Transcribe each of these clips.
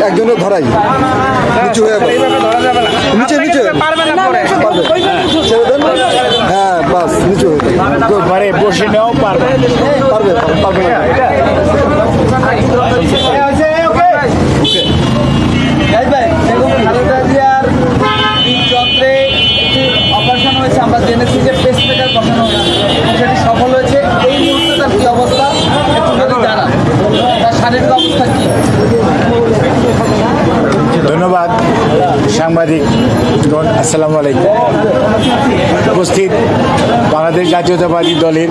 একজনের ধরাই নিচু হয়ে নিচে নিচে হ্যাঁ বাস নিচু হয়ে বসে নেওয়াও পারবে পারবে পারবে যন্ত্রে অপারেশন হয়েছে, আমরা জেনেছি যে পেসমেকার বসানো হয়েছে, সেটি সফল হয়েছে। এই মুহূর্তে তার কি অবস্থা একটু যদি জানান, তার শারীরিক অবস্থা কি? ধন্যবাদ সাংবাদিক, আসসালামু আলাইকুম। উপস্থিত বাংলাদেশ জাতীয়তাবাদী দলের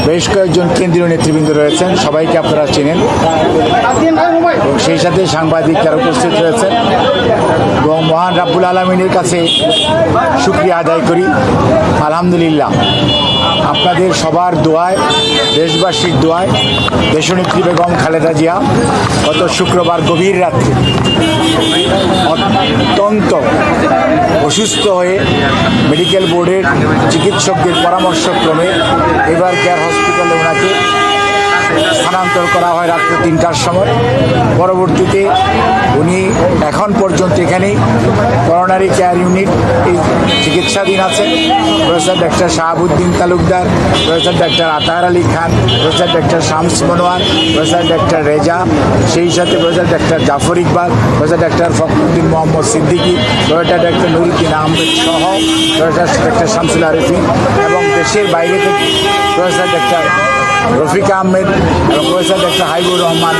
বেশ কয়েকজন কেন্দ্রীয় নেতৃবৃন্দ রয়েছেন, সবাইকে আপনারা চেনেন, এবং সেই সাথে সাংবাদিক যারা উপস্থিত রয়েছেন, এবং মহান রাব্বুল আলামিনের কাছে শুকরিয়া আদায় করি। আলহামদুলিল্লাহ, আপনাদের সবার দোয়ায়, দেশবাসীর দোয়ায় দেশনেত্রী বেগম খালেদা জিয়া গত শুক্রবার গভীর রাত্রে অত্যন্ত অসুস্থ হয়ে মেডিকেল বোর্ডের চিকিৎসকদের পরামর্শক্রমে এবার কেয়ার হসপিটালে ওনাকে স্থানান্তর করা হয় রাত্র 3টার সময়। পরবর্তীতে উনি এখন পর্যন্ত এখানেই করোনারি কেয়ার ইউনিট চিকিৎসাধীন আছেন। Professor doctor Shahabuddin Talukdar, professor doctor Atahar Ali Khan, professor doctor Shams Monowar, professor doctor Reza, সেই সাথে professor doctor Jafar Iqbal, professor doctor Fakhruddin Mohammad Siddiqui, professor doctor Nuruddin Ahmed সহ প্রফেসর ডক্টর শামসুল আরিফিন, এবং দেশের বাইরে থেকে প্রফেসর ডক্টর রফিক আহমেদ এবং professor doctor Haibur Rahman,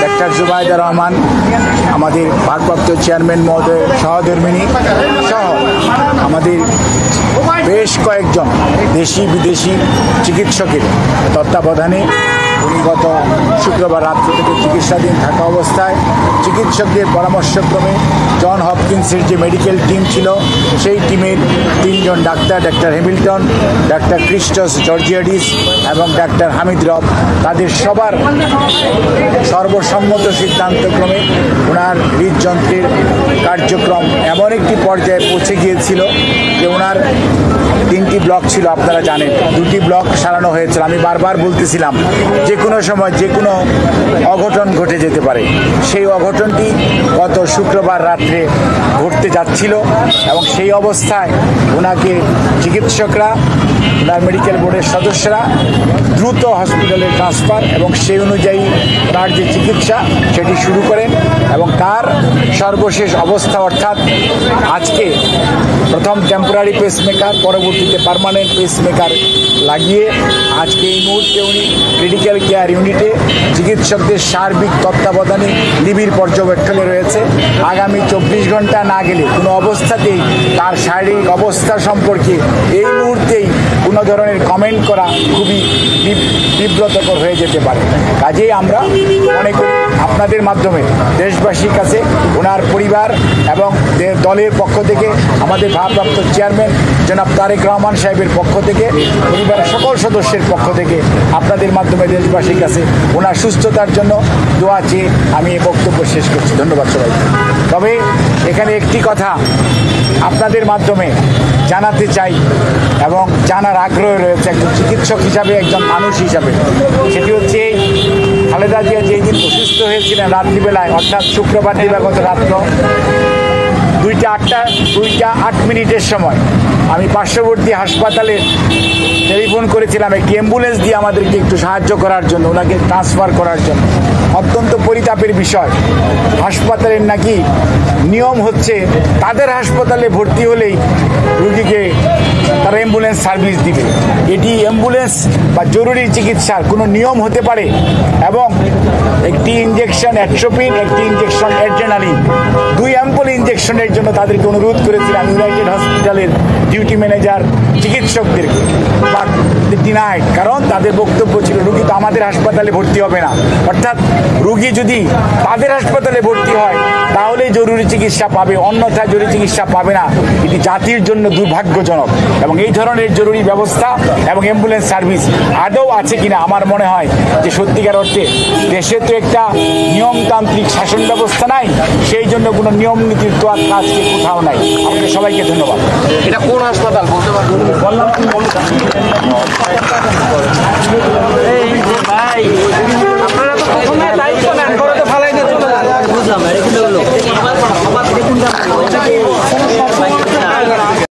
doctor Zubaida Rahman, আমাদের ভারপ্রাপ্ত চেয়ারম্যান মহোদয় সহধর্মিনী সহ আমাদের বেশ কয়েকজন দেশি বিদেশি চিকিৎসকের তত্ত্বাবধানে উনি গত শুক্রবার রাত্র থেকে চিকিৎসাধীন থাকা অবস্থায় চিকিৎসকদের পরামর্শক্রমে জন হপকিন্সের যে মেডিকেল টিম ছিল সেই টিমের 3 জন ডাক্তার, ডাক্তার হ্যামিল্টন, ডাক্তার ক্রিস্টস জর্জিয়াডিস এবং ডাক্তার হামিদ রব, তাদের সবার সর্বসম্মত সিদ্ধান্তক্রমে ওনার হৃদযন্ত্রের কার্যক্রম এমন একটি পর্যায়ে পৌঁছে গিয়েছিল যে ওনার 3টি ব্লক ছিল, আপনারা জানেন। 2টি ব্লক সারানো হয়েছিল। আমি বারবার বলতেছিলাম যে কোনো সময় যে কোনো অঘটন ঘটে যেতে পারে। সেই অঘটনটি গত শুক্রবার রাত্রে ঘটতে যাচ্ছিল, এবং সেই অবস্থায় ওনাকে চিকিৎসকরা, ওনার মেডিকেল বোর্ডের সদস্যরা দ্রুত হসপিটালে ট্রান্সফার এবং সেই অনুযায়ী তার যে চিকিৎসা সেটি শুরু করেন, এবং তার সর্বশেষ অবস্থা অর্থাৎ আজকে প্রথম টেম্পোরারি পেসমেকার, পরবর্তীতে পার্মানেন্ট পেসমেকার লাগিয়ে আজকে এই মুহূর্তে উনি ক্রিটিক্যাল কেয়ার ইউনিটে চিকিৎসকদের সার্বিক তত্ত্বাবধানে নিবিড় পর্যবেক্ষণে রয়েছে। আগামী 24 ঘন্টা না গেলে কোনো অবস্থাতেই তার শারীরিক অবস্থা সম্পর্কে এই মুহূর্তেই কোনো ধরনের কমেন্ট করা খুবই বিব্রতকর হয়ে যেতে পারে। কাজেই আমরা মনে করি আপনাদের মাধ্যমে দেশবাসীর কাছে ওনার পরিবার এবং দলের পক্ষ থেকে, আমাদের ভারপ্রাপ্ত চেয়ারম্যান জনাব তারেক রহমান সাহেবের পক্ষ থেকে, পরিবারের সকল সদস্যের পক্ষ থেকে আপনাদের মাধ্যমে দেশবাসীর কাছে ওনার সুস্থতার জন্য দোয়া চেয়ে আমি এই বক্তব্য শেষ করছি। ধন্যবাদ সবাইকে। তবে এখানে একটি কথা আপনাদের মাধ্যমে জানাতে চাই এবং জানার আগ্রহ রয়েছে একজন চিকিৎসক হিসাবে, একজন মানুষ হিসাবে। সেটি হচ্ছে খালেদা জিয়া যেই দিন অসুস্থ হয়েছিলেন রাত্রিবেলায়, অর্থাৎ শুক্রবার দিবাগত রাত্র 2টা 8 মিনিটের সময় আমি পার্শ্ববর্তী হাসপাতালে টেলিফোন করেছিলাম একটি অ্যাম্বুলেন্স দিয়ে আমাদেরকে একটু সাহায্য করার জন্য, ওনাকে ট্রান্সফার করার জন্য। অত্যন্ত পরিতাপের বিষয়, হাসপাতালের নাকি নিয়ম হচ্ছে তাদের হাসপাতালে ভর্তি হলেই রুগীকে তারা অ্যাম্বুলেন্স সার্ভিস দিবে। এটি অ্যাম্বুলেন্স বা জরুরি চিকিৎসার কোনো নিয়ম হতে পারে? এবং একটি ইঞ্জেকশন অ্যাট্রোপিন, একটি ইঞ্জেকশন অ্যাড্রেনালিন, 2 অ্যাম্পল ইঞ্জেকশনের জন্য তাদেরকে অনুরোধ করেছিলাম ইউনাইটেড হসপিটালের ডিউটি ম্যানেজার চিকিৎসকদেরকে, বাট ডিনাইড। কারণ তাদের বক্তব্য ছিল রুগী তো আমাদের হাসপাতালে ভর্তি হবে না, অর্থাৎ রুগী যদি তাদের হাসপাতালে ভর্তি হয় তাহলেই জরুরি চিকিৎসা পাবে, অন্যথায় জরুরি চিকিৎসা পাবে না। এটি জাতির জন্য দুর্ভাগ্যজনক। এবং এই ধরনের জরুরি ব্যবস্থা এবং অ্যাম্বুলেন্স সার্ভিস আদৌ আছে কিনা আমার মনে হয় যে সত্যিকার অর্থে দেশে তো একটা নিয়মতান্ত্রিক শাসন ব্যবস্থা নাই, সেই জন্য কোনো নিয়ম নীতির তো আজকে কোথাও নাই। আপনাদের সবাইকে ধন্যবাদ। এটা কোন হাসপাতাল বলতে পারবেন? ভাই